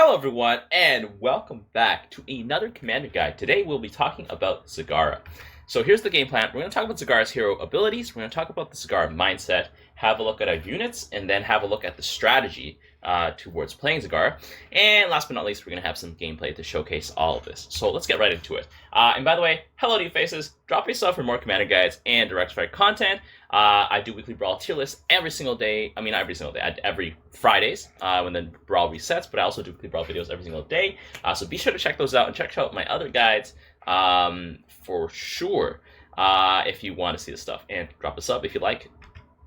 Hello everyone, and welcome back to another Commander Guide. Today we'll be talking about Zagara. So here's the game plan. We're going to talk about Zagara's hero abilities, we're going to talk about the Zagara mindset, have a look at our units, and then have a look at the strategy towards playing Zagara. And last but not least, we're going to have some gameplay to showcase all of this. So let's get right into it. And by the way, hello to you faces. Drop yourself for more Commander Guides and Direct Strike content. I do weekly Brawl tier lists every single day. I mean, not every single day. Every Fridays when the Brawl resets. But I also do weekly Brawl videos every single day. So be sure to check those out and check out my other guides for sure if you want to see this stuff. And drop a sub if you like.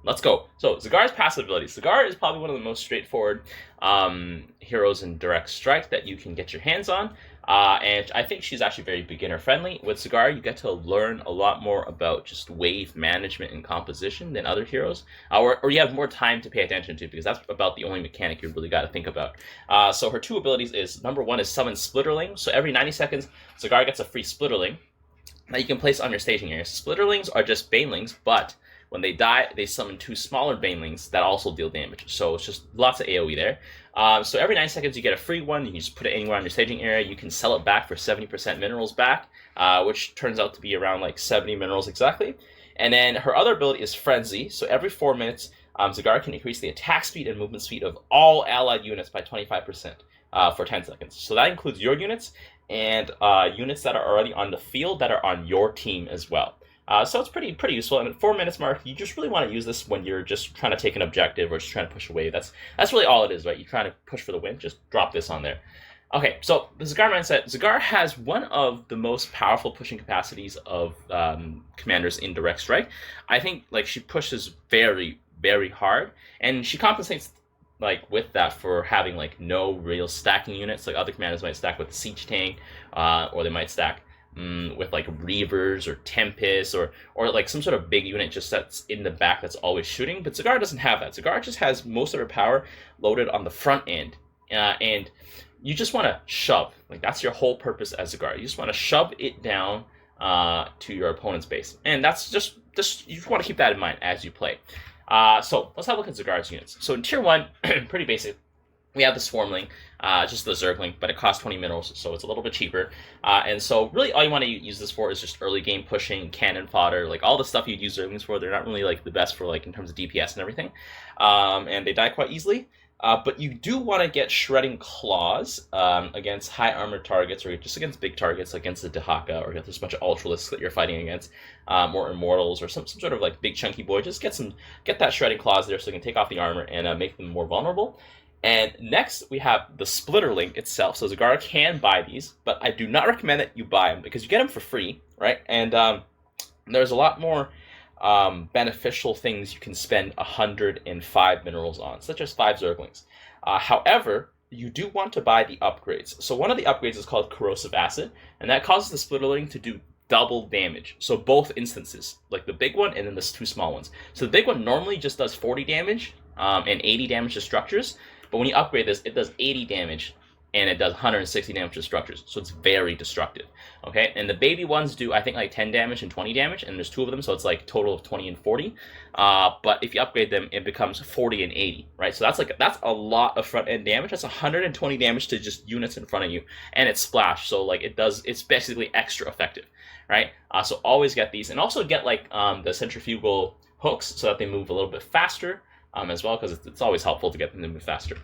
Let's go. So Zagara's passive ability. Zagara is probably one of the most straightforward heroes in Direct Strike that you can get your hands on. And I think she's actually very beginner friendly. With Zagara, you get to learn a lot more about just wave management and composition than other heroes. Or you have more time to pay attention to, because that's about the only mechanic you really got to think about. So her two abilities is, number one is summon Splitterling. So every 90 seconds, Zagara gets a free Splitterling that you can place on your staging area. Splitterlings are just Banelings, but when they die, they summon two smaller Banelings that also deal damage. So it's just lots of AoE there. So every 9 seconds you get a free one. You can just put it anywhere on your staging area. You can sell it back for 70% minerals back, which turns out to be around like 70 minerals exactly. And then her other ability is Frenzy. So every 4 minutes, Zagara can increase the attack speed and movement speed of all allied units by 25% for 10 seconds. So that includes your units and units that are already on the field that are on your team as well. So it's pretty useful, and at 4 minutes mark, you just really want to use this when you're just trying to take an objective or just trying to push away. That's really all it is, right? You're trying to push for the win, just drop this on there. Okay, so the Zagara mindset. Zagara has one of the most powerful pushing capacities of commanders in Direct Strike. I think like she pushes very, very hard, and she compensates like with that for having like no real stacking units. Like other commanders might stack with the siege tank, or they might stack with like Reavers or Tempest or like some sort of big unit just that's in the back that's always shooting. But Zagara doesn't have that. Zagara just has most of her power loaded on the front end, and you just want to shove. Like that's your whole purpose as Zagara. You just want to shove it down to your opponent's base, and that's just you just want to keep that in mind as you play. So let's have a look at Zagara's units. So in tier 1, pretty basic. We have the Swarmling, just the Zergling, but it costs 20 minerals, so it's a little bit cheaper. And so really all you want to use this for is just early game pushing, cannon fodder, like all the stuff you'd use Zerglings for. They're not really like the best for like in terms of DPS and everything. And they die quite easily. But you do want to get Shredding Claws against high armored targets, or just against big targets, against the Dehaka, or against a bunch of Ultralisks that you're fighting against, or Immortals, or some sort of like big chunky boy. Just get that Shredding Claws there so you can take off the armor and make them more vulnerable. And next, we have the Splitterling itself. So Zagara can buy these, but I do not recommend that you buy them because you get them for free, right? And there's a lot more beneficial things you can spend 105 minerals on, such as 5 Zerglings. However, you do want to buy the upgrades. So one of the upgrades is called Corrosive Acid, and that causes the Splitterling to do double damage. So both instances, like the big one and then the 2 small ones. So the big one normally just does 40 damage and 80 damage to structures. But when you upgrade this, it does 80 damage, and it does 160 damage to structures. So it's very destructive, okay? And the baby ones do, I think, like 10 damage and 20 damage, and there's 2 of them, so it's like total of 20 and 40. But if you upgrade them, it becomes 40 and 80, right? So that's a lot of front-end damage. That's 120 damage to just units in front of you, and it's splash, so like it's basically extra effective, right? So always get these, and also get like the centrifugal hooks so that they move a little bit faster, as well, because it's always helpful to get them to move faster.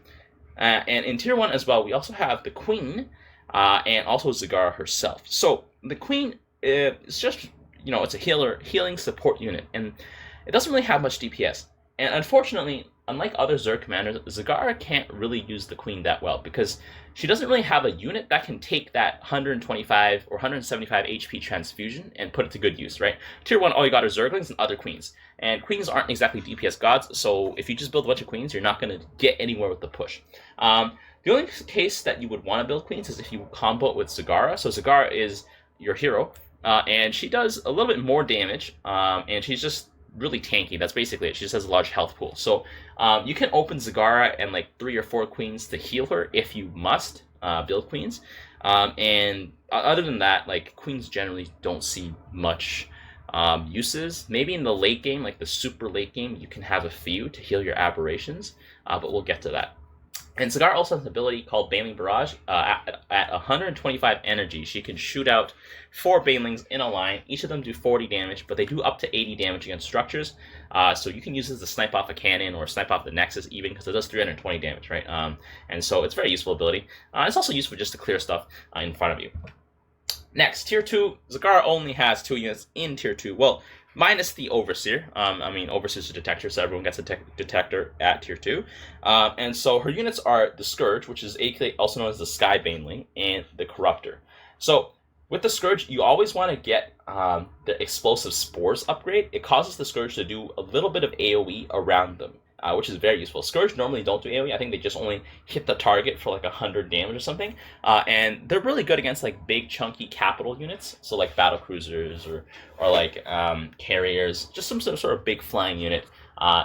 And in tier 1 as well, we also have the Queen, and also Zagara herself. So the Queen is just, it's a healing support unit, and it doesn't really have much DPS. And unfortunately, unlike other Zerg commanders, Zagara can't really use the Queen that well, because she doesn't really have a unit that can take that 125 or 175 HP transfusion and put it to good use, right? Tier 1, all you got are Zerglings and other Queens. And Queens aren't exactly DPS gods, so if you just build a bunch of Queens, you're not going to get anywhere with the push. The only case that you would want to build Queens is if you combo it with Zagara. So Zagara is your hero, and she does a little bit more damage, and she's just really tanky. That's basically it. She just has a large health pool. So you can open Zagara and like 3 or 4 Queens to heal her if you must build Queens. And other than that, like Queens generally don't see much uses. Maybe in the late game, like the super late game, you can have a few to heal your aberrations, but we'll get to that. And Zagara also has an ability called Baneling Barrage. At 125 energy, she can shoot out 4 Banelings in a line. Each of them do 40 damage, but they do up to 80 damage against structures. So you can use this to snipe off a cannon or snipe off the Nexus even, because it does 320 damage, right? And so it's a very useful ability. It's also useful just to clear stuff in front of you. Next, Tier 2, Zagara only has 2 units in Tier 2. Well, minus the Overseer. Overseer's a detector, so everyone gets a detector at Tier 2. And so her units are the Scourge, which is also known as the Sky Baneling, and the Corruptor. So with the Scourge, you always want to get the Explosive Spores upgrade. It causes the Scourge to do a little bit of AoE around them, which is very useful. Scourge normally don't do AoE. I think they just only hit the target for like 100 damage or something. And they're really good against like big chunky capital units. So like battle cruisers or like carriers, just some sort of big flying unit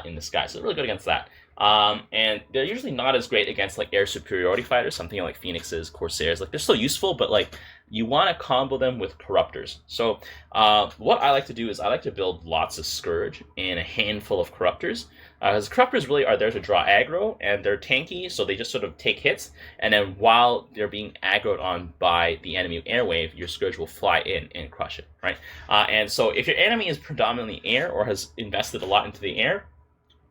in the sky. So they're really good against that. And they're usually not as great against like air superiority fighters, something like Phoenixes, Corsairs. Like they're still useful, but like you want to combo them with Corruptors. So what I like to do is I like to build lots of Scourge and a handful of Corruptors. Because Corruptors really are there to draw aggro, and they're tanky, so they just sort of take hits, and then while they're being aggroed on by the enemy airwave, your Scourge will fly in and crush it, right? And so if your enemy is predominantly air or has invested a lot into the air,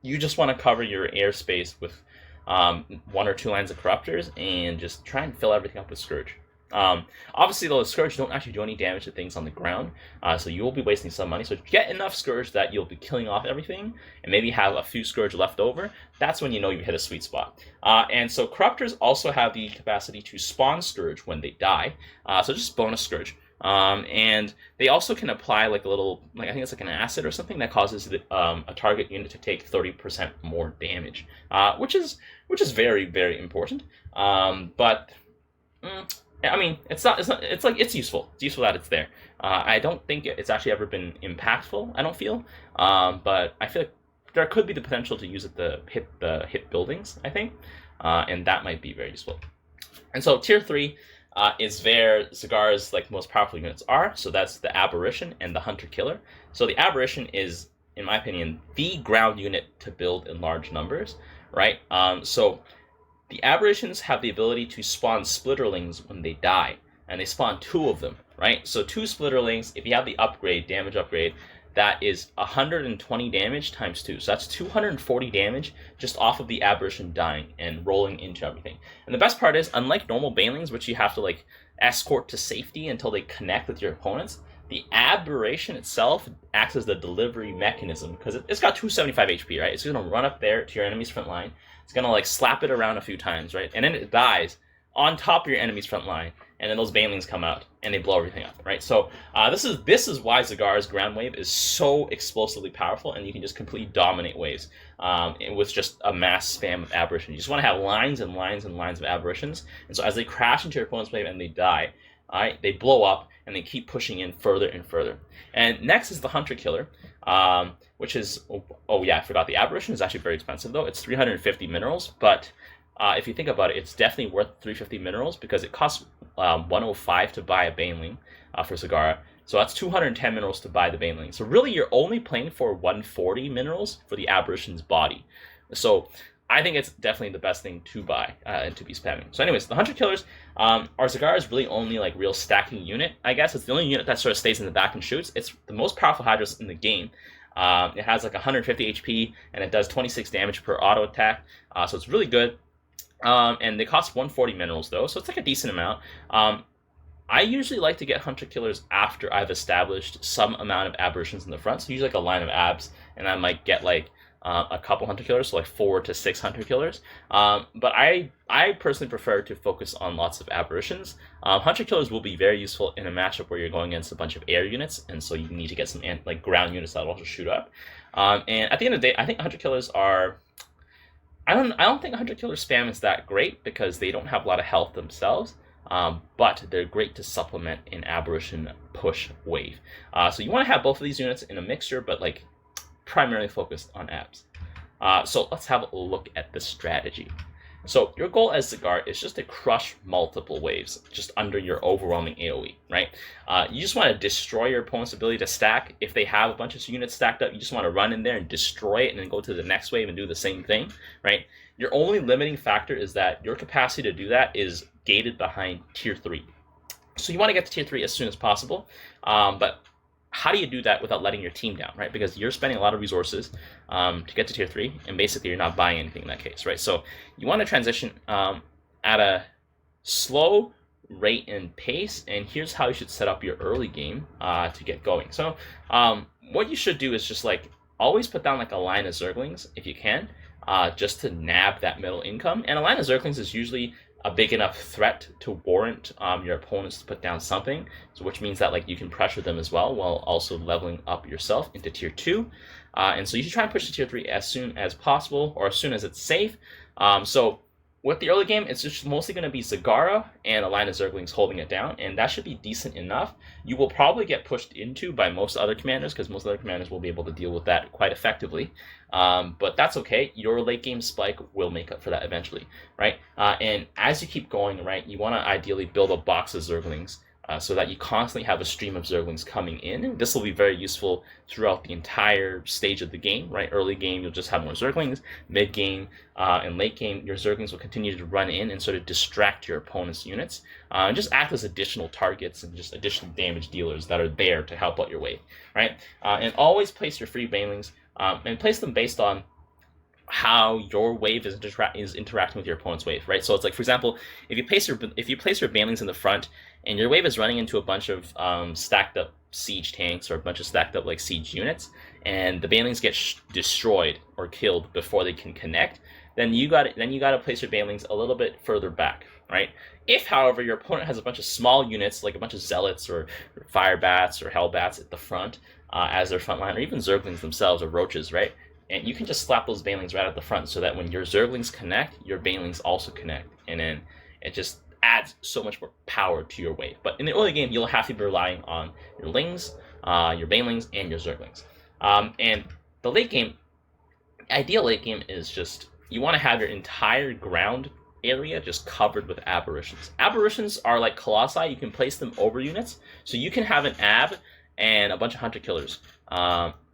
you just want to cover your airspace with 1 or 2 lines of Corruptors and just try and fill everything up with Scourge. Obviously, though, the Scourge don't actually do any damage to things on the ground, so you will be wasting some money. So get enough Scourge that you'll be killing off everything, and maybe have a few Scourge left over. That's when you know you've hit a sweet spot. And so Corruptors also have the capacity to spawn Scourge when they die, so just bonus Scourge. And they also can apply like a little, like I think it's like an acid or something that causes a target unit to take 30% more damage, which is very, very important. I mean, it's useful. It's useful that it's there. I don't think it's actually ever been impactful, I don't feel. But I feel like there could be the potential to use it to hit buildings, I think. And that might be very useful. And so Tier 3 is where Zagara's like most powerful units are. So that's the Aberration and the Hunter Killer. So the Aberration is, in my opinion, the ground unit to build in large numbers, right? So the Aberrations have the ability to spawn Splitterlings when they die, and they spawn 2 of them, right? So 2 Splitterlings, if you have the damage upgrade, that is 120 damage times 2. So that's 240 damage just off of the Aberration dying and rolling into everything. And the best part is, unlike normal Banelings, which you have to like escort to safety until they connect with your opponents, the Aberration itself acts as the delivery mechanism, because it's got 275 HP, right? It's going to run up there to your enemy's front line. It's going to like slap it around a few times, right? And then it dies on top of your enemy's front line, and then those Banelings come out and they blow everything up, right? So this is why Zagara's ground wave is so explosively powerful, and you can just completely dominate waves with just a mass spam of Aberration. You just want to have lines and lines and lines of Aberrations, and so as they crash into your opponent's wave and they die, they blow up and they keep pushing in further and further. And next is the Hunter Killer, which is, oh yeah, I forgot, the Aberration is actually very expensive though. It's 350 minerals, but if you think about it, it's definitely worth 350 minerals because it costs 105 to buy a Baneling for Zagara. So that's 210 minerals to buy the Baneling. So really, you're only playing for 140 minerals for the Aberration's body. So I think it's definitely the best thing to buy and to be spamming. So anyways, the Hunter Killers are Zagara's really only like real stacking unit, I guess. It's the only unit that sort of stays in the back and shoots. It's the most powerful Hydras in the game. It has like 150 HP, and it does 26 damage per auto attack. So it's really good. And they cost 140 minerals though, so it's like a decent amount. I usually like to get Hunter Killers after I've established some amount of Aberrations in the front. So usually like a line of abs, and I might get like a couple Hunter Killers, so like 4 to 6 Hunter Killers. But I personally prefer to focus on lots of Aberrations. Hunter Killers will be very useful in a matchup where you're going against a bunch of air units, and so you need to get some like ground units that will also shoot up. And at the end of the day, I think Hunter Killers are... I don't think Hunter Killer spam is that great because they don't have a lot of health themselves, but they're great to supplement an Aberration push wave. So you want to have both of these units in a mixture, but like primarily focused on abs. So let's have a look at the strategy. So your goal as Zagara is just to crush multiple waves, just under your overwhelming AoE, right? You just want to destroy your opponent's ability to stack. If they have a bunch of units stacked up, you just want to run in there and destroy it and then go to the next wave and do the same thing, right? Your only limiting factor is that your capacity to do that is gated behind tier 3. So you want to get to tier 3 as soon as possible, but how do you do that without letting your team down, right? Because you're spending a lot of resources to get to tier 3, and basically you're not buying anything in that case, right? So you want to transition at a slow rate and pace, and here's how you should set up your early game to get going. So what you should do is just like always put down like a line of Zerglings if you can, just to nab that middle income. And a line of Zerglings is usually a big enough threat to warrant your opponents to put down something, so which means that like you can pressure them as well while also leveling up yourself into tier 2. And so you should try and push to tier 3 as soon as possible, or as soon as it's safe. So with the early game, it's just mostly going to be Zagara and a line of Zerglings holding it down, and that should be decent enough. You will probably get pushed into by most other commanders, because most other commanders will be able to deal with that quite effectively. But that's okay. Your late game spike will make up for that eventually, right? And as you keep going, right, you want to ideally build a box of Zerglings, so that you constantly have a stream of Zerglings coming in. This will be very useful throughout the entire stage of the game, right? Early game, you'll just have more Zerglings. Mid game and late game, your Zerglings will continue to run in and sort of distract your opponent's units, and just act as additional targets and just additional damage dealers that are there to help out your wave, right? And always place your free banelings, and place them based on how your wave is interacting with your opponent's wave, right? So it's like, for example, if you place your banelings in the front and your wave is running into a bunch of stacked up siege tanks or a bunch of stacked up like siege units, and the banelings get destroyed or killed before they can connect, then you got to place your banelings a little bit further back, right? If, however, your opponent has a bunch of small units, like a bunch of zealots or fire bats or hell bats at the front as their front line, or even Zerglings themselves or roaches, right? And you can just slap those banelings right at the front, so that when your Zerglings connect, your banelings also connect, and then it just adds so much more power to your wave. But in the early game, you'll have to be relying on your lings, your banelings, and your Zerglings. And the late game, ideal late game is just, you want to have your entire ground area just covered with aberrations. Aberrations are like colossi. You can place them over units, so you can have an ab and a bunch of hunter killers,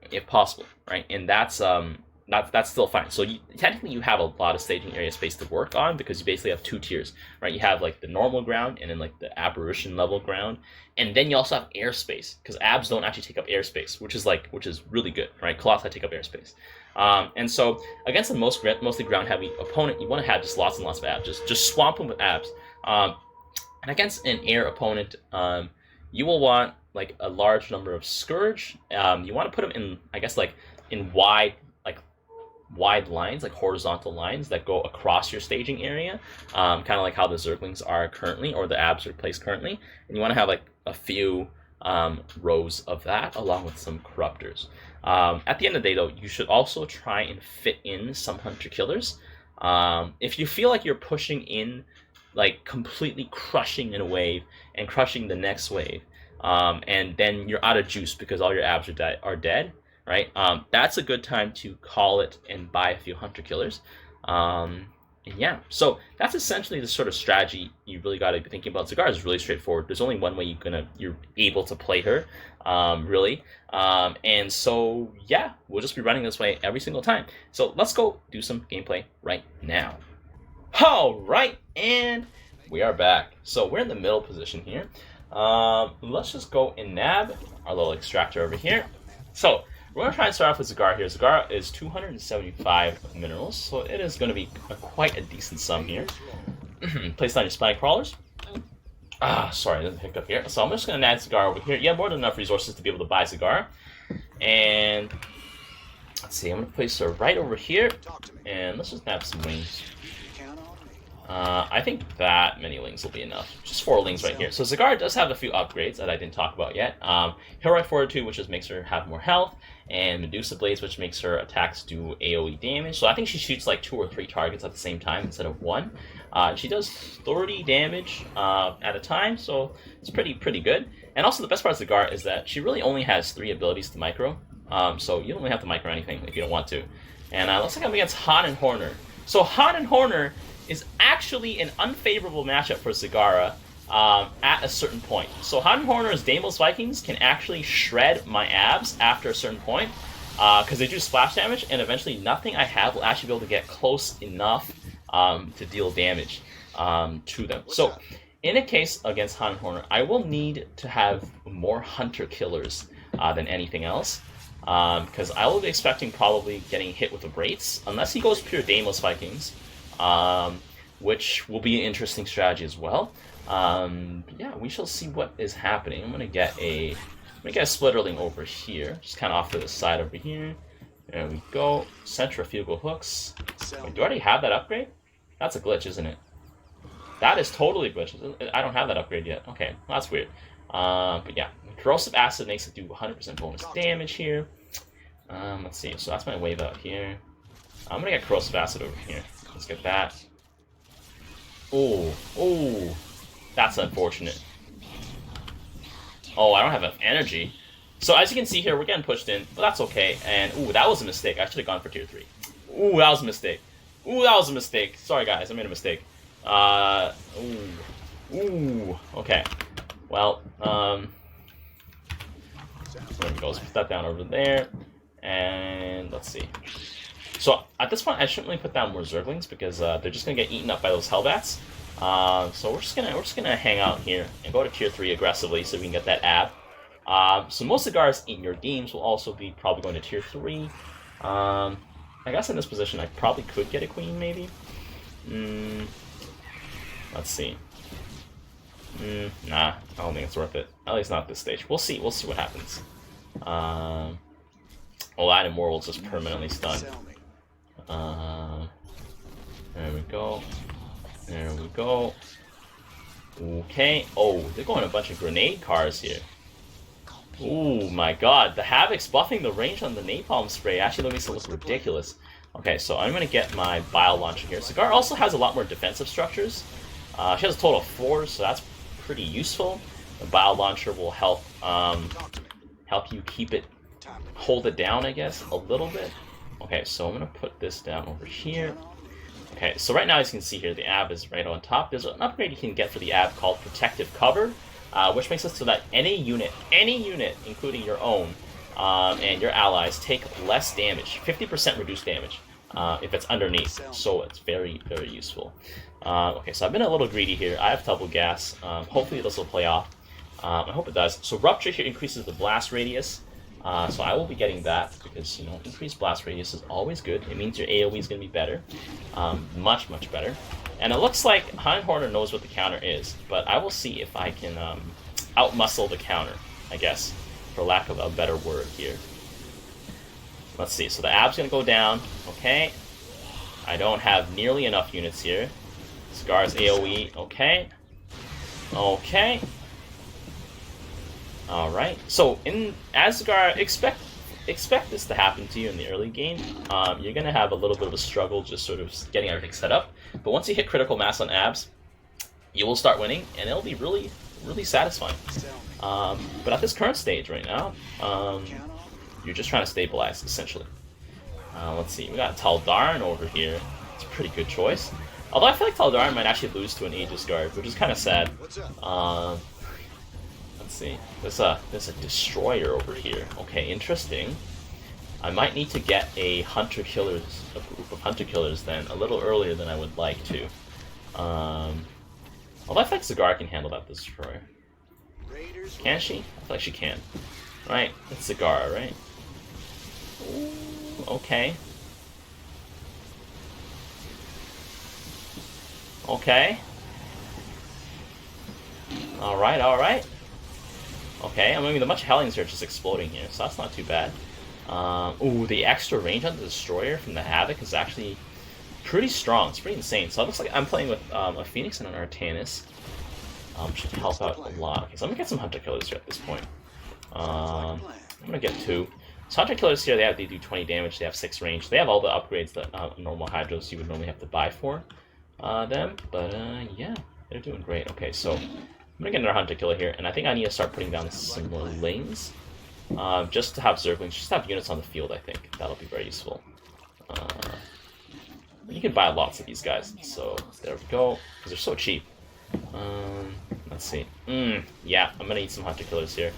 if possible, right? And that's still fine. So technically you have a lot of staging area space to work on, because you basically have 2 tiers, right? You have like the normal ground and then like the aberration level ground, and then you also have airspace, because abs don't actually take up airspace, which is really good, right? Colossi take up airspace. And so against a mostly ground heavy opponent, you want to have just lots and lots of abs. Just swamp them with abs. And against an air opponent, you will want like a large number of Scourge. You want to put them in, I guess, like in wide lines, like horizontal lines that go across your staging area, kind of like how the Zerglings are currently, or the abs are placed currently. And you want to have like a few rows of that, along with some corruptors. At the end of the day, though, you should also try and fit in some hunter killers. If you feel like you're pushing in, like completely crushing in a wave and crushing the next wave, and then you're out of juice because all your abs are dead, right? That's a good time to call it and buy a few hunter killers. And yeah, so that's essentially the sort of strategy you really got to be thinking about. Zagara is really straightforward. There's only one way you're able to play her, really. And so yeah, we'll just be running this way every single time. So let's go do some gameplay right now. All right, and we are back. So we're in the middle position here. Let's just go and nab our little extractor over here. So we're going to try and start off with Zagara here. Zagara is 275 minerals, so it is going to be quite a decent sum here. Place down your spine crawlers. Sorry, there's a hiccup here. So I'm just going to nab Zagara over here. You have more than enough resources to be able to buy Zagara. And let's see, I'm going to place her right over here. And let's just nab some wings. I think that many lings will be enough. Just 4 lings right here. So Zagara does have a few upgrades that I didn't talk about yet. Heroic Fortitude, which just makes her have more health, and Medusa Blades, which makes her attacks do AoE damage. So I think she shoots like 2 or 3 targets at the same time instead of 1. She does 30 damage at a time, so it's pretty good. And also the best part of Zagara is that she really only has 3 abilities to micro, so you don't really have to micro anything if you don't want to. And looks like I'm against Han and Horner. So Han and Horner is actually an unfavorable matchup for Zagara at a certain point. So Horner's Deimos Vikings can actually shred my abs after a certain point because they do splash damage, and eventually nothing I have will actually be able to get close enough to deal damage to them. So in a case against Horner, I will need to have more Hunter Killers than anything else. Because I will be expecting probably getting hit with the Braits, unless he goes pure Deimos Vikings, which will be an interesting strategy as well. Yeah, we shall see what is happening. I'm gonna get a Splitterling over here, just kind of off to the side over here. There we go. Centrifugal hooks. Wait, do I already have that upgrade? That's a glitch, isn't it? That is totally a glitch. I don't have that upgrade yet. Okay, well, that's weird. But yeah, Corrosive Acid makes it do 100% bonus damage here. Let's see, so that's my wave out here. I'm gonna get Corrosive Acid over here. Let's get that. Oh, that's unfortunate. Oh, I don't have enough energy. So as you can see here, we're getting pushed in, but that's okay. And ooh, that was a mistake. I should have gone for tier 3. Ooh, that was a mistake. Ooh, that was a mistake. Sorry guys, I made a mistake. Ooh, okay. Well, there we go. Let's put that down over there. And let's see. So at this point, I shouldn't really put down more Zerglings because they're just gonna get eaten up by those Hellbats. So we're just gonna hang out here and go to tier 3 aggressively so we can get that ab. So most Zagaras in your games will also be probably going to tier 3. I guess in this position, I probably could get a queen, maybe. Let's see. Nah, I don't think it's worth it. At least not at this stage. We'll see. We'll see what happens. Aladdin War just permanently stunned. There we go. There we go. Okay. Oh, they're going a bunch of grenade cars here. Oh my god. The Havoc's buffing the range on the napalm spray actually makes it look ridiculous. Okay, so I'm going to get my Bile Launcher here. Zagara also has a lot more defensive structures. She has a total of 4, so that's pretty useful. The Bile Launcher will help you keep it, hold it down, I guess, a little bit. Okay, so I'm going to put this down over here. Okay, so right now, as you can see here, the ab is right on top. There's an upgrade you can get for the ab called Protective Cover, which makes it so that any unit, including your own and your allies, take less damage, 50% reduced damage, if it's underneath. So it's very, very useful. Okay, so I've been a little greedy here. I have double gas. Hopefully this will play off. I hope it does. So Rupture here increases the blast radius. So I will be getting that because, you know, increased blast radius is always good. It means your AoE is going to be better. Much, much better. And it looks like Horner knows what the counter is, but I will see if I can outmuscle the counter, I guess, for lack of a better word here. Let's see. So the ab's going to go down. Okay. I don't have nearly enough units here. Zagara's AoE. Okay. Okay. Alright, so as Zagara, expect this to happen to you in the early game. You're going to have a little bit of a struggle just sort of getting everything set up. But once you hit critical mass on abs, you will start winning, and it'll be really, really satisfying. But at this current stage right now, you're just trying to stabilize, essentially. Let's see, we got Tal'Darim over here. It's a pretty good choice. Although I feel like Tal'Darim might actually lose to an Aegis Guard, which is kind of sad. Let's see. There's a destroyer over here. Okay, interesting. I might need to get a group of hunter killers then a little earlier than I would like to. Although I feel like Zagara can handle that destroyer. Can she? I feel like she can. Right? It's Zagara, right? Ooh, okay. Okay. Alright, alright. Okay, I mean, the much Hellions are just exploding here, so that's not too bad. Ooh, the extra range on the Destroyer from the Havoc is actually pretty strong. It's pretty insane. So it looks like I'm playing with a Phoenix and an Artanis. Should help out a lot. Okay, so I'm gonna get some Hunter Killers here at this point. I'm gonna get 2. So Hunter Killers here, they do 20 damage, they have 6 range. They have all the upgrades that normal Hydros you would normally have to buy for them. But yeah, they're doing great. Okay, so I'm gonna get another Hunter Killer here, and I think I need to start putting down some more lanes. Just to have Zerglings, just to have units on the field, I think. That'll be very useful. You can buy lots of these guys. So there we go, because they're so cheap. Let's see. Yeah, I'm gonna need some hunter killers here.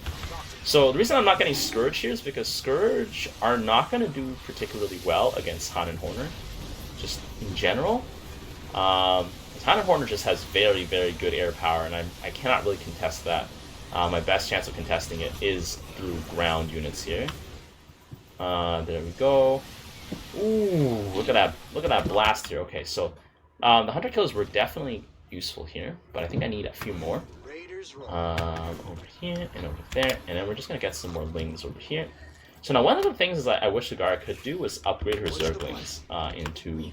So the reason I'm not getting Scourge here is because Scourge are not gonna do particularly well against Han and Horner, just in general. Han and Horner just has very, very good air power, and I cannot really contest that. My best chance of contesting it is through ground units here. There we go. Ooh, look at that! Look at that blast here. Okay, so the hunter killers were definitely useful here, but I think I need a few more. Over here and over there, and then we're just gonna get some more lings over here. So now one of the things that I wish Zagara could do was upgrade her Zerglings into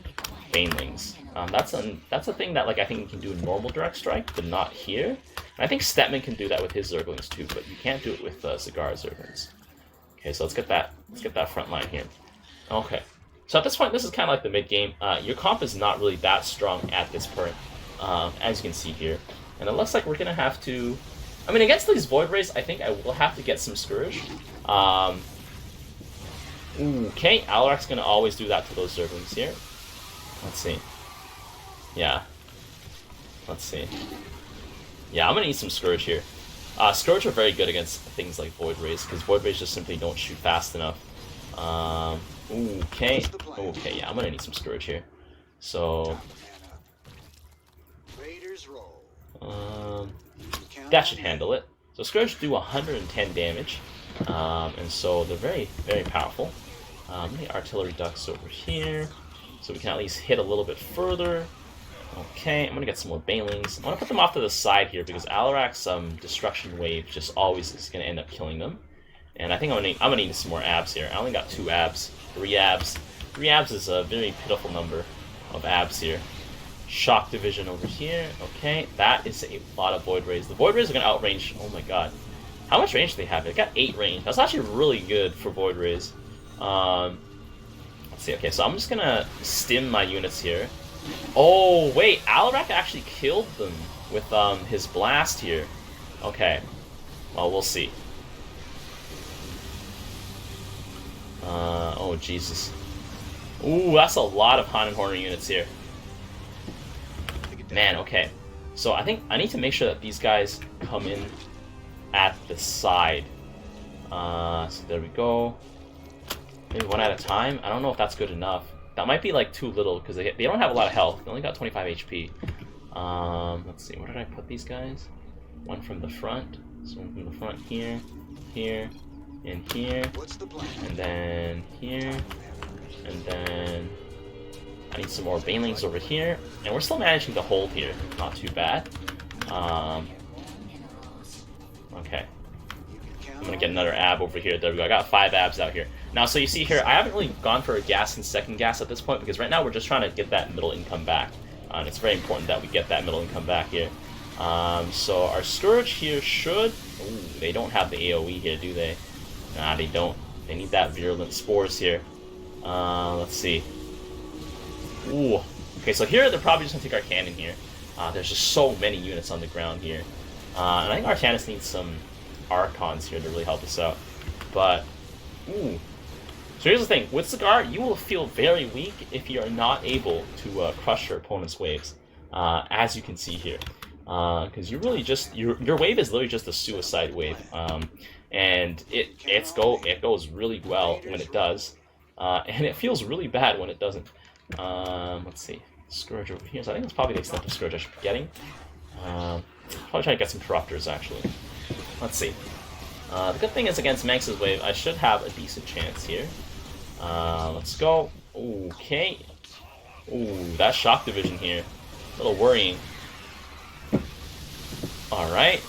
Banelings. That's a thing that like I think you can do in normal direct strike, but not here. And I think Stetman can do that with his Zerglings too, but you can't do it with Zagara Zerglings. Okay, so let's get that front line here. Okay, so at this point, this is kind of like the mid game. Your comp is not really that strong at this point, as you can see here. And it looks like we're gonna have to. I mean, against these Void Rays, I think I will have to get some Scourge. Okay, Alarak's gonna always do that to those Zerglings here. Let's see. Yeah. Let's see. Yeah, I'm gonna need some Scourge here. Scourge are very good against things like Void Rays, because Void Rays just simply don't shoot fast enough. Okay. Okay, yeah, I'm gonna need some Scourge here. So... that should handle it. So Scourge do 110 damage, and so they're very, very powerful. The artillery ducks over here, so we can at least hit a little bit further. Okay, I'm gonna get some more Banelings. I'm gonna put them off to the side here because Alarak's destruction wave just always is gonna end up killing them. And I think I'm gonna need some more abs here. I only got 2 abs, 3 abs. 3 abs is a very pitiful number of abs here. Shock division over here. Okay, that is a lot of Void Rays. The Void Rays are gonna outrange. Oh my god, how much range do they have? They got 8 range. That's actually really good for Void Rays. Let's see. Okay, so I'm just gonna stim my units here. Oh wait, Alarak actually killed them with his blast here. Okay, well we'll see. Oh Jesus. Ooh, that's a lot of Han and Horner units here. Man, okay. So I think I need to make sure that these guys come in at the side. So there we go. Maybe one at a time. I don't know if that's good enough. That might be like too little because they don't have a lot of health. They only got 25 HP. Let's see. Where did I put these guys? One from the front. So one from the front here, here, and here, and then here, and then I need some more Banelings over here, and we're still managing to hold here. Not too bad. Okay. I'm gonna get another ab over here. There we go. I got 5 abs out here. Now, so you see here, I haven't really gone for a gas and second gas at this point because right now we're just trying to get that middle income back. And it's very important that we get that middle income back here. So our Scourge here should... Ooh, they don't have the AoE here, do they? Nah, they don't. They need that Virulent Spores here. Let's see. Ooh. Okay, so here they're probably just going to take our cannon here. There's just so many units on the ground here. And I think Artanis needs some Archons here to really help us out. But, ooh. So here's the thing. With Zagara, you will feel very weak if you are not able to crush your opponent's waves. As you can see here. Because you really just... Your wave is literally just a suicide wave. And it goes really well when it does. And it feels really bad when it doesn't. Let's see. Scourge over here. So I think that's probably the extent of Scourge I should be getting. Probably try to get some Corruptors, actually. Let's see. The good thing is against Manx's wave, I should have a decent chance here. Let's go. Okay. Ooh, that shock division here. A little worrying. Alright.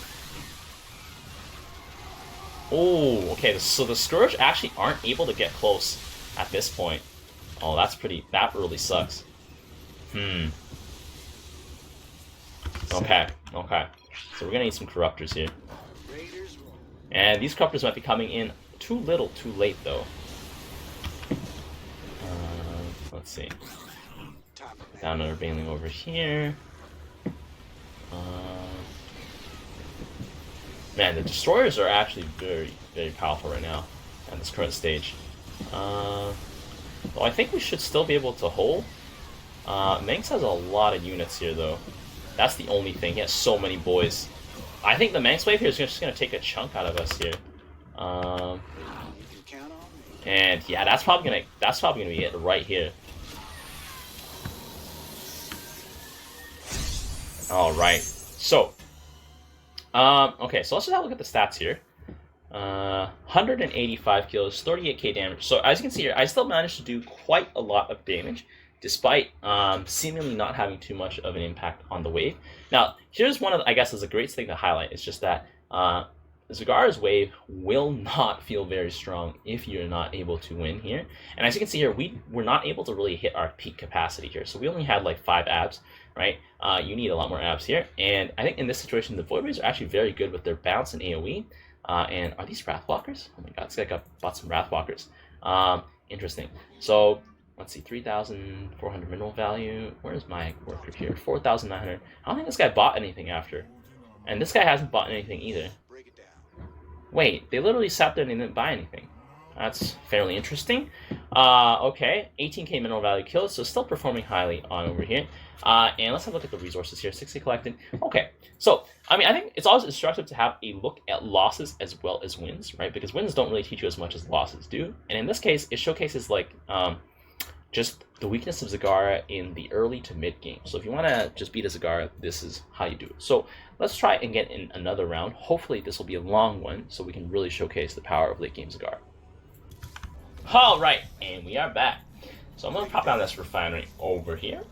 Oh, okay, so the Scourge actually aren't able to get close at this point. Oh, that's pretty... That really sucks. Okay, okay. So we're gonna need some Corruptors here. And these Corruptors might be coming in too little, too late, though. Let's see. Down another Baneling over here. Man, the Destroyers are actually very, very powerful right now at this current stage. Well, I think we should still be able to hold. Manx has a lot of units here, though. That's the only thing. He has so many boys. I think the Manx wave here is just going to take a chunk out of us here. And yeah, that's probably gonna be it right here. All right. So, okay. So let's just have a look at the stats here. 185 kills, 38k damage. So as you can see here, I still managed to do quite a lot of damage, despite seemingly not having too much of an impact on the wave. Now, here's one of the, I guess is a great thing to highlight. It's just that Zagara's wave will not feel very strong if you're not able to win here. And as you can see here, we were not able to really hit our peak capacity here. So we only had like 5 abs, right? You need a lot more abs here. And I think in this situation, the Void Rays are actually very good with their bounce and AoE. And are these Wrathwalkers? Oh my god, this guy bought some Wrathwalkers. Interesting. So let's see, 3,400 mineral value. Where's my work group here? 4,900. I don't think this guy bought anything after. And this guy hasn't bought anything either. Wait, they literally sat there and they didn't buy anything. That's fairly interesting. Okay, 18k mineral value kills, so still performing highly on over here. And let's have a look at the resources here. 60 collected. Okay, so I mean, I think it's always instructive to have a look at losses as well as wins, right? Because wins don't really teach you as much as losses do. And in this case, it showcases like just the weakness of Zagara in the early to mid game. So if you want to just beat a Zagara, this is how you do it. So let's try and get in another round. Hopefully this will be a long one, so we can really showcase the power of late game Zagara. All right, and we are back. So I'm going to pop down this refinery over here.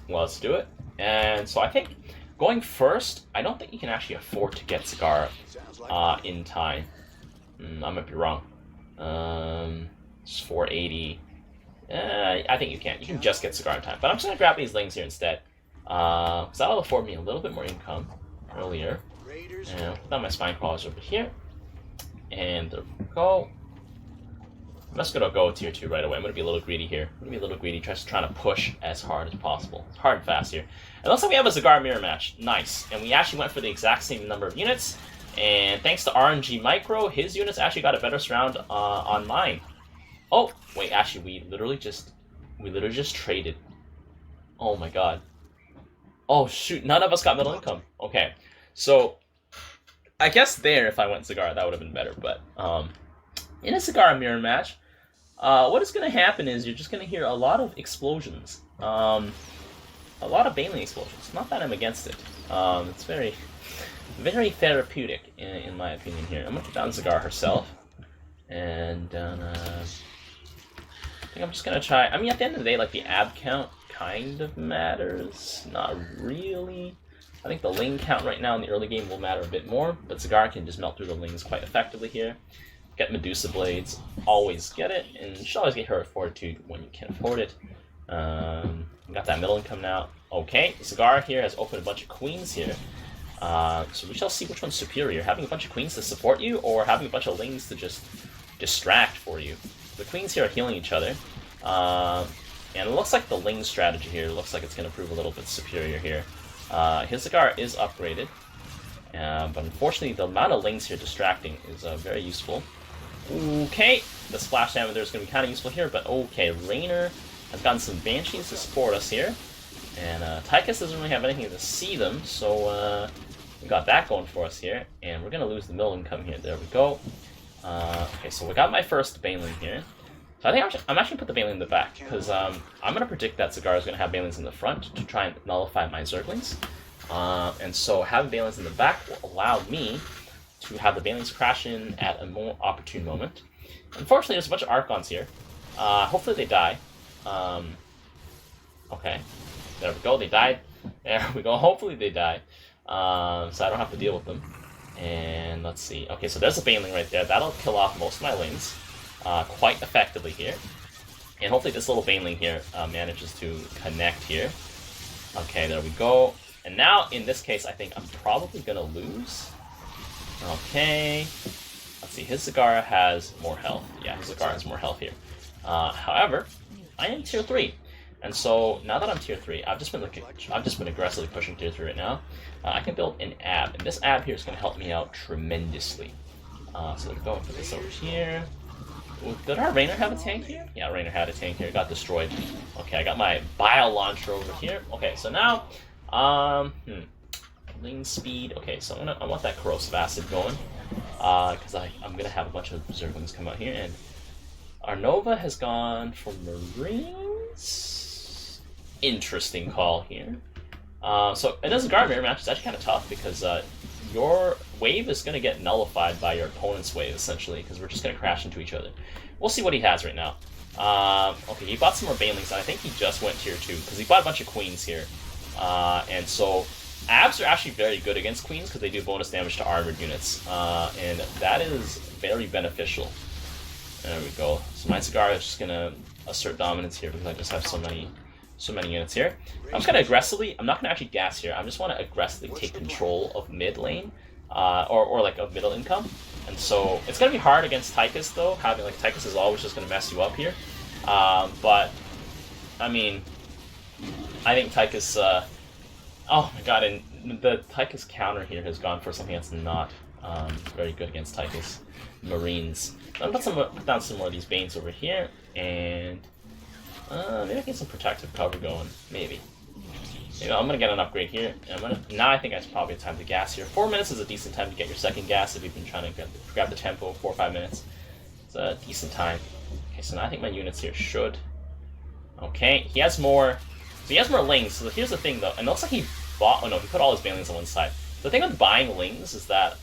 Well, let's do it. And so I think going first, I don't think you can actually afford to get Zagara in time. I might be wrong. It's 480. I think you can. You can just get Zagara in time. But I'm just going to grab these lings here instead. Because that'll afford me a little bit more income earlier. And put down my spine crawlers over here. And there we go. I'm just going to go tier 2 right away. I'm going to be a little greedy here. I'm going to be a little greedy, just trying to push as hard as possible. It's hard and fast here. And looks like we have a Zagara mirror match. Nice. And we actually went for the exact same number of units. And thanks to RNG Micro, his units actually got a better surround on mine. Oh, wait, actually, we literally just traded. Oh my god. Oh shoot, none of us got middle income. Okay, so I guess there, if I went Zagara, that would have been better. But in a Zagara mirror match, what is going to happen is you're just going to hear a lot of explosions. A lot of Baneling explosions. Not that I'm against it. It's very, very therapeutic, in my opinion here. I'm going to put down Zagara herself. And I think I'm just going to try... I mean, at the end of the day, like, the ab count kind of matters. Not really. I think the ling count right now in the early game will matter a bit more, but Zagara can just melt through the lings quite effectively here. Get Medusa Blades. Always get it, and you should always get her Fortitude when you can afford it. Got that middle income now. Okay, Zagara here has opened a bunch of queens here. So we shall see which one's superior. Having a bunch of queens to support you, or having a bunch of lings to just distract for you. The queens here are healing each other. And it looks like the ling strategy here looks like it's going to prove a little bit superior here. His Zagara is upgraded. But unfortunately, the amount of lings here distracting is very useful. Okay, the splash damage there is going to be kind of useful here, but okay, Raynor has gotten some Banshees to support us here. And Tychus doesn't really have anything to see them, so we got that going for us here. And we're going to lose the middle income here. There we go. Okay, so we got my first Baneling here. So I think I'm actually going to put the Baneling in the back, because I'm going to predict that Zagara is going to have Banelings in the front to try and nullify my Zerglings. And so having Banelings in the back will allow me to have the Banelings crash in at a more opportune moment. Unfortunately, there's a bunch of Archons here. Hopefully they die. Okay, there we go, they died. There we go, hopefully they die. So I don't have to deal with them. And let's see. Okay, so there's a Baneling right there. That'll kill off most of my lings quite effectively here. And hopefully this little Baneling here manages to connect here. Okay, there we go. And now, in this case, I think I'm probably going to lose. Okay. Let's see, his Zagara has more health. Yeah, his Zagara has more health here. However, I am tier 3. And so, now that I'm tier 3, I've just been aggressively pushing tier 3 right now. I can build an ab, and this ab here is going to help me out tremendously. So there we go, put this over here. Did our Rainer have a tank here? Yeah, Rainer had a tank here. It got destroyed. Okay, I got my Bile Launcher over here. Okay, so now, Ling speed. Okay, so I want that Corrosive Acid going, because I'm gonna have a bunch of Zerglings come out here, and our Nova has gone for Marines. Interesting call here. So it does a guard mirror match. It's actually kind of tough because your wave is going to get nullified by your opponent's wave, essentially, because we're just going to crash into each other. We'll see what he has right now. Okay, he bought some more Banelings, and I think he just went tier 2, because he bought a bunch of Queens here. And so, Abs are actually very good against Queens, because they do bonus damage to armored units. And that is very beneficial. There we go. So my Zagara is just going to assert dominance here, because I just have so many units here. I'm just going to aggressively, I'm not going to actually gas here, I just want to aggressively take control of mid lane, or like of middle income. And so it's going to be hard against Tychus though, having like Tychus is always just going to mess you up here. But, I mean, I think Tychus, oh my god, and the Tychus counter here has gone for something that's not very good against Tychus. Marines. I'm going to put down some more of these Banes over here, and maybe I can get some protective cover going. Maybe. I'm gonna get an upgrade here. And now I think it's probably time to gas here. 4 minutes is a decent time to get your second gas if you've been trying to grab the tempo. 4 or 5 minutes. It's a decent time. Okay, so now I think my units here should. Okay, he has more. So he has more Lings. So here's the thing though. And it looks like he bought. Oh no, he put all his Banelings on one side. The thing with buying Lings is that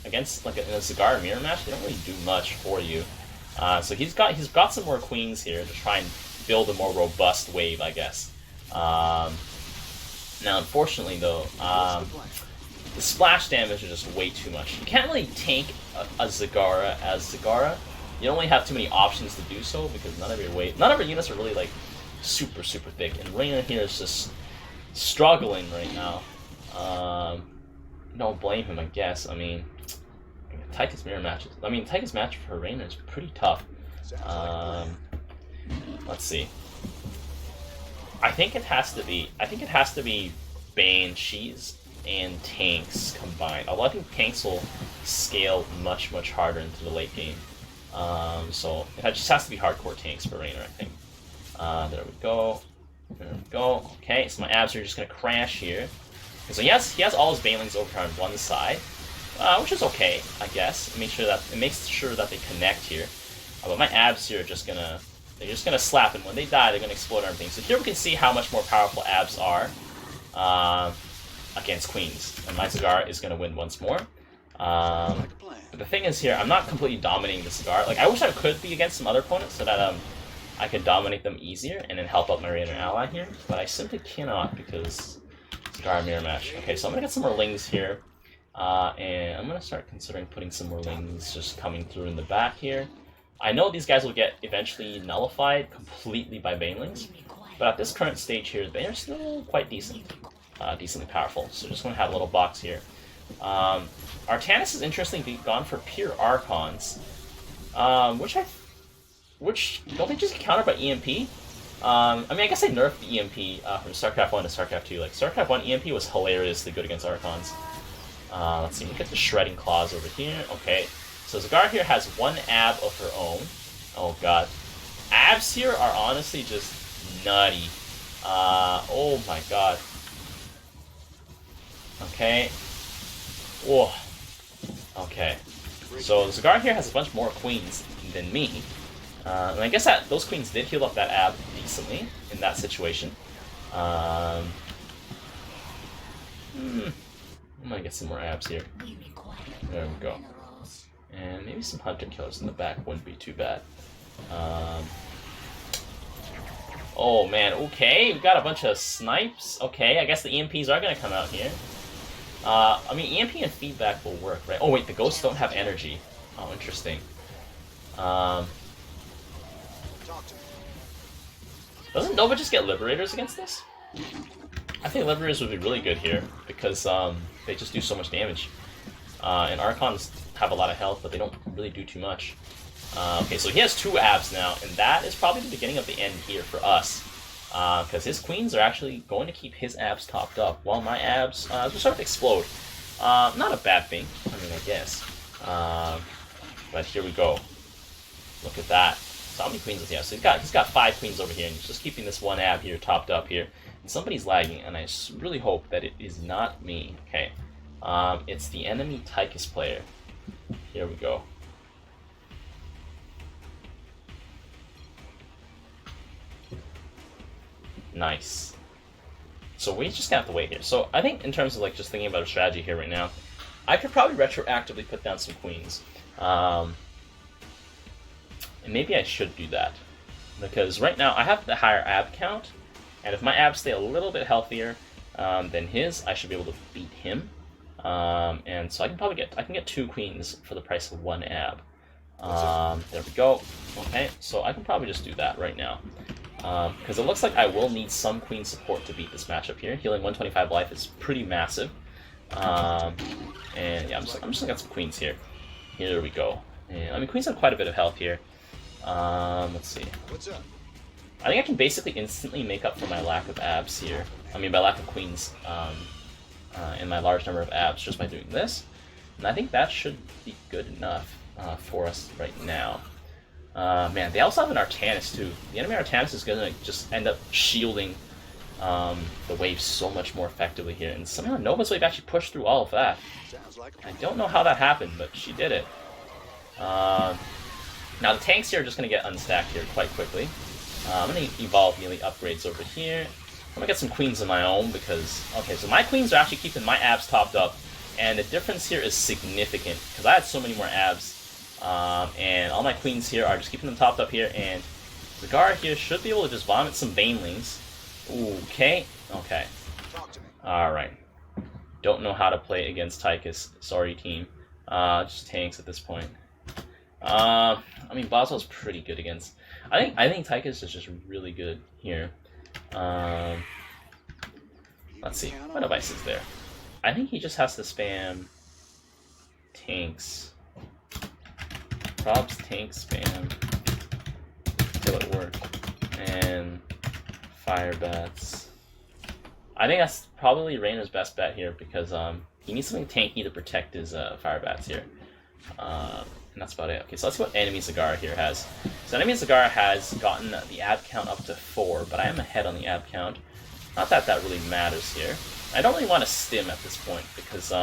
against like in a Zagara mirror match, they don't really do much for you. So he's got some more Queens here to try and build a more robust wave, I guess. Now, unfortunately, though, the splash damage is just way too much. You can't really tank a Zagara as Zagara. You don't really have too many options to do so because none of your units are really like super thick. And Reina here is just struggling right now. Don't blame him, I guess. I mean, Tychus mirror matches. I mean, Tychus match for Reina is pretty tough. Let's see. I think it has to be Banshees and tanks combined. Although I think tanks will scale much harder into the late game. So it just has to be hardcore tanks for Rainer, I think. There we go. There we go. Okay, so my abs are just gonna crash here. So he has all his Banelings over on one side, which is okay, I guess. It makes sure that they connect here. But my abs here are just gonna. They're just going to slap, and when they die, they're going to explode everything. So here we can see how much more powerful abs are against Queens. And my Zagara is going to win once more. But the thing is here, I'm not completely dominating the Zagara. Like, I wish I could be against some other opponents so that I could dominate them easier and then help out my Rainer ally here. But I simply cannot because Zagara mirror match. Okay, so I'm going to get some more Lings here. And I'm going to start considering putting some more Lings just coming through in the back here. I know these guys will get eventually nullified completely by Banelings, but at this current stage here, they are still quite decent, decently powerful. So just going to have a little box here. Artanis is interesting, gone for pure Archons, which don't they just get countered by EMP? I mean, I guess they nerfed the EMP from Starcraft 1 to Starcraft 2. Like Starcraft 1 EMP was hilariously good against Archons. Let's see, we get the Shredding Claws over here. Okay. So Zagara here has one ab of her own. Oh god. Abs here are honestly just nutty. Oh my god. Okay. Whoa. Okay. So Zagara here has a bunch more Queens than me. And I guess that those Queens did heal up that ab decently in that situation. I'm gonna get some more abs here. There we go. And maybe some Hunter Killers in the back wouldn't be too bad. Oh man, okay, we've got a bunch of snipes. Okay, I guess the EMPs are going to come out here. I mean, EMP and feedback will work, right? Oh wait, the ghosts don't have energy. Oh, interesting. Doesn't Nova just get Liberators against this? I think Liberators would be really good here, because they just do so much damage. And Archons have a lot of health, but they don't really do too much. Okay, so he has 2 abs now, and that is probably the beginning of the end here for us. Because his Queens are actually going to keep his abs topped up, while my abs will sort of explode. Not a bad thing, I mean, I guess. But here we go. Look at that. So how many queens does he have? So he's got 5 queens over here, and he's just keeping this one ab here topped up here. And somebody's lagging, and I really hope that it is not me. Okay. It's the enemy Tychus player. Here we go. Nice. So we just gonna have to wait here. So I think in terms of like just thinking about a strategy here right now, I could probably retroactively put down some queens. And maybe I should do that. Because right now I have the higher ab count, and if my abs stay a little bit healthier than his, I should be able to beat him. And so I can probably get 2 queens for the price of 1 ab. There we go. Okay, so I can probably just do that right now. Because it looks like I will need some queen support to beat this matchup here. Healing 125 life is pretty massive. And yeah, I'm just gonna get some queens here. Here we go. And I mean, queens have quite a bit of health here. Let's see. What's up? I think I can basically instantly make up for my lack of abs here. I mean, my lack of queens and my large number of abs just by doing this. And I think that should be good enough for us right now. Man, they also have an Artanis too. The enemy Artanis is gonna just end up shielding the wave so much more effectively here. And somehow Nova's wave actually pushed through all of that. I don't know how that happened, but she did it. Now the tanks here are just gonna get unstacked here quite quickly. I'm gonna evolve melee upgrades over here. I'm gonna get some queens of my own because, okay, so my queens are actually keeping my abs topped up, and the difference here is significant because I had so many more abs. And all my queens here are just keeping them topped up here, and Zagara here should be able to just vomit some Banelings. Okay. Alright. Don't know how to play against Tychus. Sorry, team. Just tanks at this point. I mean, Boswell's pretty good against... I think Tychus is just really good here. Let's see. What device is there? I think he just has to spam tanks. Probs, tank, spam till it works. And fire bats. I think that's probably Reyna's best bet here because he needs something tanky to protect his fire bats here. And that's about it. Okay, so let's see what enemy Zagara here has. So enemy Zagara has gotten the ab count up to 4, but I am ahead on the ab count. Not that that really matters here. I don't really want to stim at this point because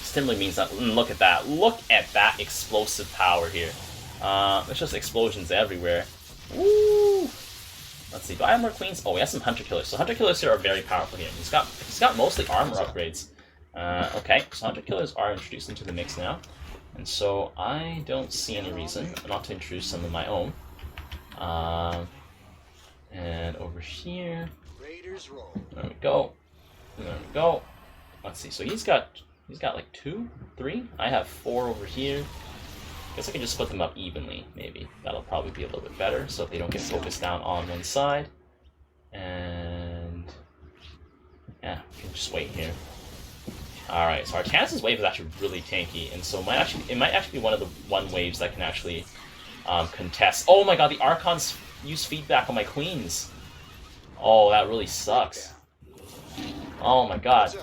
stimly means that. Look at that. Look at that explosive power here. It's just explosions everywhere. Woo! Let's see. Do I have more queens? Oh, we have some hunter killers. So hunter killers here are very powerful here. He's got mostly armor upgrades. Okay, so hunter killers are introduced into the mix now, and so I don't see any reason not to introduce some of my own. And over here, there we go. There we go. Let's see. So he's got like 2, 3. I have 4 over here. Guess I can just split them up evenly, maybe. That'll probably be a little bit better, so they don't get focused down on one side. And yeah, we can just wait here. Alright, so Artanis' wave is actually really tanky, and so it might actually be one of the waves that can actually contest. Oh my god, the Archons use feedback on my queens. Oh, that really sucks. Oh my god.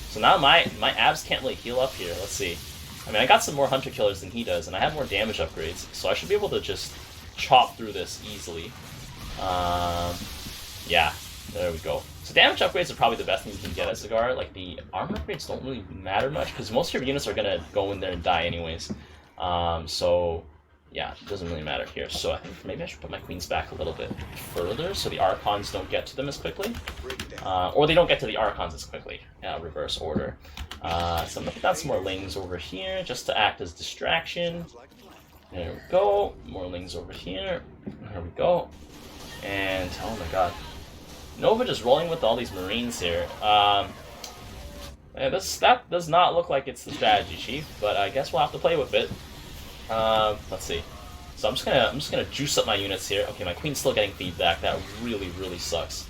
So now my abs can't really heal up here. Let's see. I mean, I got some more hunter killers than he does, and I have more damage upgrades, so I should be able to just chop through this easily. Yeah, there we go. So damage upgrades are probably the best thing you can get at Zagara. Like, the armor upgrades don't really matter much, because most of your units are going to go in there and die anyways. So, yeah, it doesn't really matter here. So I think maybe I should put my queens back a little bit further so the Archons don't get to them as quickly. Or they don't get to the Archons as quickly. Reverse order. So I'm going to put down some more Lings over here just to act as distraction. There we go. More Lings over here. There we go. And, oh my god. Nova just rolling with all these Marines here. That does not look like it's the strategy, Chief, but I guess we'll have to play with it. Let's see. So I'm just gonna juice up my units here. Okay, my queen's still getting feedback. That really sucks.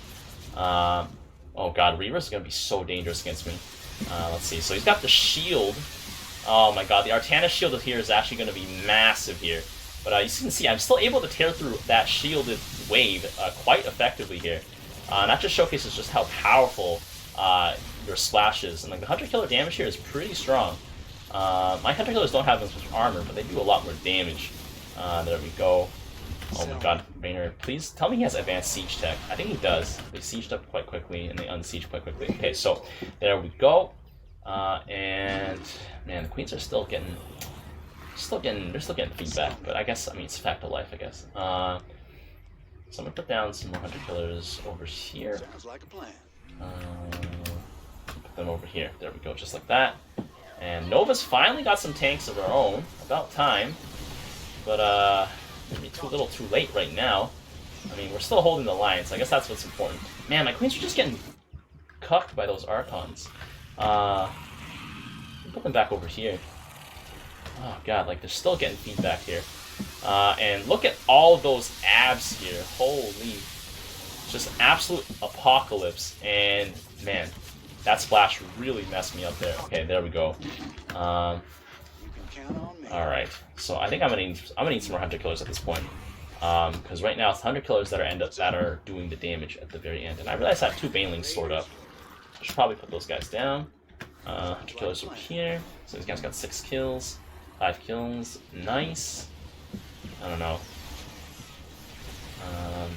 Oh god, Reaver's gonna be so dangerous against me. Let's see. So he's got the shield. Oh my god, the Artanis shield here is actually gonna be massive here. But you can see I'm still able to tear through that shielded wave quite effectively here. And that just showcases just how powerful your splash is. And like the hunter killer damage here is pretty strong. My Hunter Killers don't have as much armor, but they do a lot more damage. There we go. Oh my god, Raynor, please tell me he has advanced siege tech. I think he does. They sieged up quite quickly, and they unsieged quite quickly. Okay, so there we go. And man, the queens are still getting feedback, but I guess, I mean, it's a fact of life, I guess. So I'm gonna put down some more Hunter Killers over here. Sounds like a plan. Put them over here. There we go, just like that. And Nova's finally got some tanks of her own. About time. But, maybe too little too late right now. I mean, we're still holding the line, so I guess that's what's important. Man, my queens are just getting cucked by those Archons. Put them back over here. Oh god, like, they're still getting feedback here. And look at all of those abs here. Holy. Just absolute apocalypse. And, man, that splash really messed me up there. Okay, there we go. Alright, so I think I'm gonna need some more Hunter Killers at this point. Because right now it's Hunter Killers that are doing the damage at the very end. And I realize I have 2 Banelings stored up. I should probably put those guys down. Hunter Killers over here. So these guys got 6 kills. 5 kills. Nice. I don't know.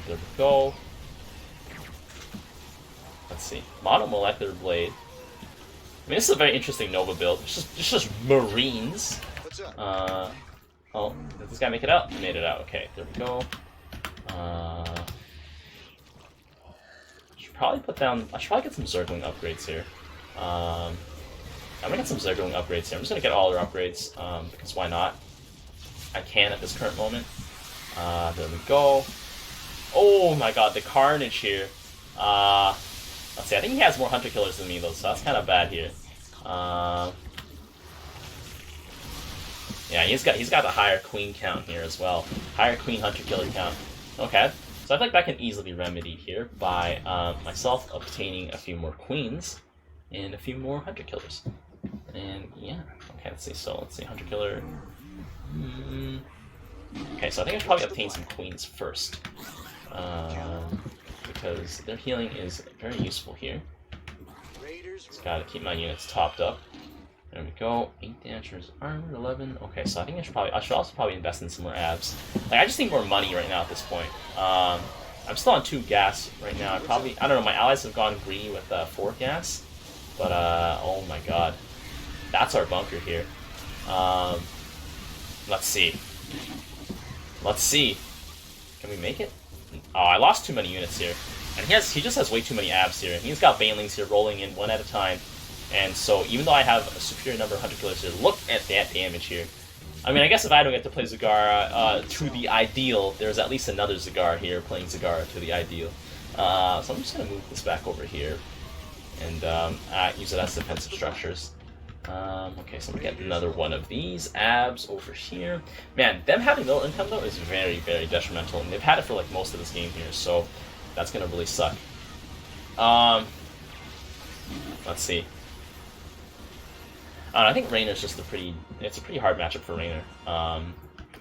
There we go. Let's see. Monomolecular Blade. I mean, this is a very interesting Nova build. It's just Marines. Oh, did this guy make it out? He made it out. Okay, there we go. Should probably put down. I should probably get some Zergling upgrades here. I'm gonna get some Zergling upgrades here. I'm just gonna get all their upgrades because why not? I can at this current moment. There we go. Oh my god, the carnage here. Let's see, I think he has more Hunter Killers than me though, so that's kind of bad here. Yeah, he's got the higher Queen count here as well. Higher Queen Hunter Killer count. Okay, so I feel like that can easily be remedied here by myself obtaining a few more Queens and a few more Hunter Killers. And yeah, okay, let's see. So let's see, Hunter Killer. Okay, so I think I should probably obtain some Queens first. Because their healing is very useful here. Just gotta keep my units topped up. There we go. 8 Dancers, armor 11. Okay, so I think I should also probably invest in some more abs. Like, I just need more money right now at this point. I'm still on 2 gas right now. I don't know, my allies have gone greedy with 4 gas. But oh my god. That's our bunker here. Let's see. Let's see. Can we make it? Oh, I lost too many units here. And he just has way too many abs here. He's got Banelings here rolling in one at a time. And so, even though I have a superior number of Hunter Killers here, look at that damage here. I mean, I guess if I don't get to play Zagara to the ideal, there's at least another Zagara here playing Zagara to the ideal. So I'm just going to move this back over here and use it as defensive structures. Okay, so we get another one of these abs over here. Man, them having little income though is very, very detrimental, and they've had it for like most of this game here, so that's gonna really suck. Let's see. I think Raynor's just it's a pretty hard matchup for Raynor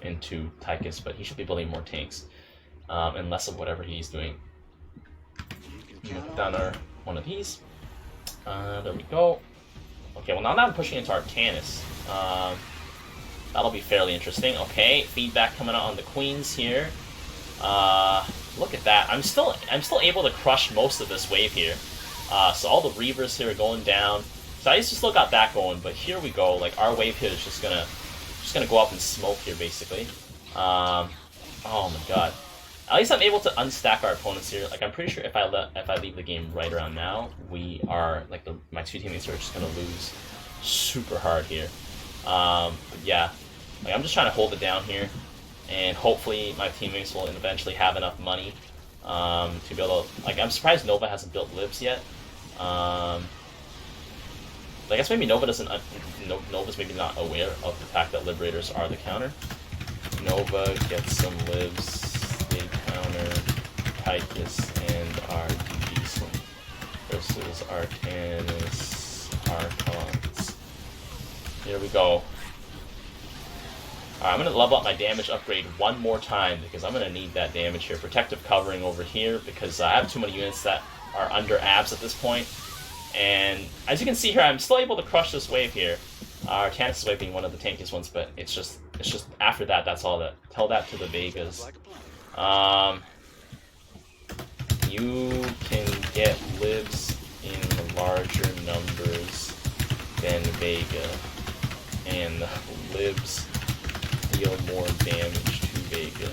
into Tychus, but he should be building more tanks and less of whatever he's doing. Put down one of these. There we go. Okay, well now that I'm pushing into Arcanus, that'll be fairly interesting. Okay, feedback coming out on the Queens here. Look at that. I'm still able to crush most of this wave here. So all the Reavers here are going down. So I just still got that going, but here we go. Like, our wave here is just gonna go up in smoke here, basically. Oh my god. At least I'm able to unstack our opponents here. Like, I'm pretty sure if I leave the game right around now, we are like my 2 teammates are just gonna lose super hard here. But yeah, like, I'm just trying to hold it down here, and hopefully my teammates will eventually have enough money to be able to. Like, I'm surprised Nova hasn't built libs yet. I guess maybe Nova's maybe not aware of the fact that Liberators are the counter. Nova gets some libs. They counter Tychus and our decent versus Arcanus Archons. Here we go. Alright, I'm going to level up my damage upgrade one more time because I'm going to need that damage here. Protective covering over here because I have too many units that are under abs at this point. And as you can see here, I'm still able to crush this wave here. Artanis is being one of the tankiest ones, but it's just after that, that's all that. Tell that to the Vegas. You can get libs in larger numbers than Vega, and the libs deal more damage to Vega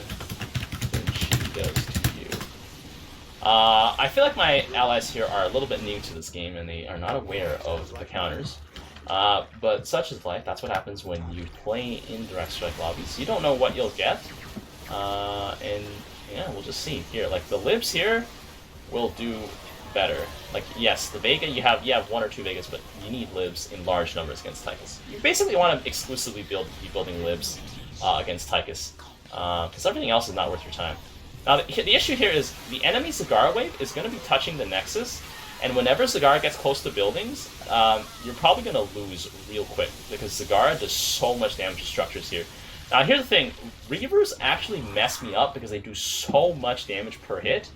than she does to you. I feel like my allies here are a little bit new to this game, and they are not aware of the counters. But such is life. That's what happens when you play in direct strike lobbies. You don't know what you'll get, and yeah, we'll just see here. Like the libs here will do better. Like yes, the Vega you have one or two Vegas, but you need libs in large numbers against Tychus. You basically want to exclusively be building libs against Tychus, because everything else is not worth your time. Now the issue here is the enemy Zagara wave is going to be touching the Nexus. And whenever Zagara gets close to buildings, you're probably going to lose real quick, because Zagara does so much damage to structures here. Now here's the thing, Reavers actually mess me up because they do so much damage per hit,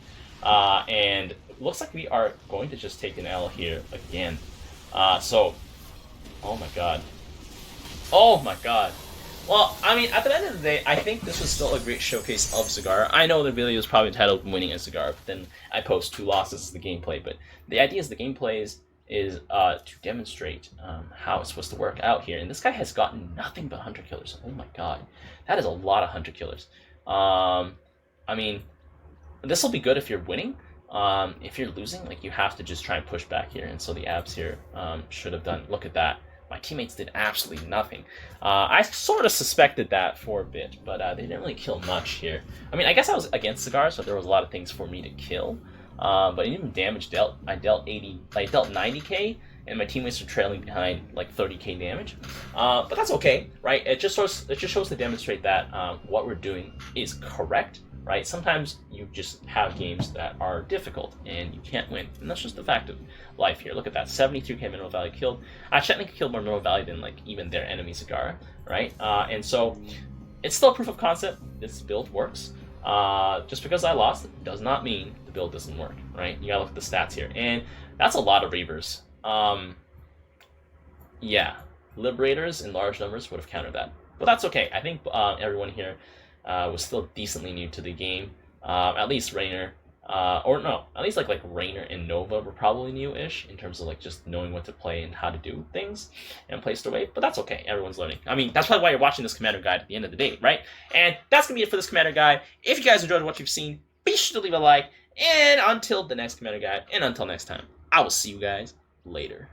and it looks like we are going to just take an L here again. Oh my god. Oh my god. Well, I mean, at the end of the day, I think this was still a great showcase of Zagara. I know the video is probably entitled Winning as Zagara, but then I post 2 losses as the gameplay. But the idea is the gameplay is to demonstrate how it's supposed to work out here. And this guy has gotten nothing but hunter killers. Oh my god. That is a lot of hunter killers. I mean, this will be good if you're winning. If you're losing, like, you have to just try and push back here. And so the abs here should have done. Look at that. My teammates did absolutely nothing. I sort of suspected that for a bit, but they didn't really kill much here. I mean, I guess I was against Zagara, so there was a lot of things for me to kill. But even damage dealt, I dealt 90k, and my teammates are trailing behind like 30k damage. But that's okay, right? It just shows to demonstrate that what we're doing is correct. Right? Sometimes you just have games that are difficult and you can't win. And that's just the fact of life here. Look at that, 73k mineral value killed. I technically killed more mineral value than like even their enemy Zagara, right? And so it's still proof of concept. This build works. Just because I lost does not mean the build doesn't work, right? You gotta look at the stats here. And that's a lot of Reavers. Yeah, Liberators in large numbers would have countered that. But that's okay. I think everyone here was still decently new to the game. At least Rainer, at least like Rainer and Nova were probably new-ish in terms of like just knowing what to play and how to do things and place their way. But that's okay. Everyone's learning. I mean, that's probably why you're watching this Commander Guide at the end of the day, right? And that's gonna be it for this Commander Guide. If you guys enjoyed what you've seen, be sure to leave a like. And until the next Commander Guide, and until next time, I will see you guys later.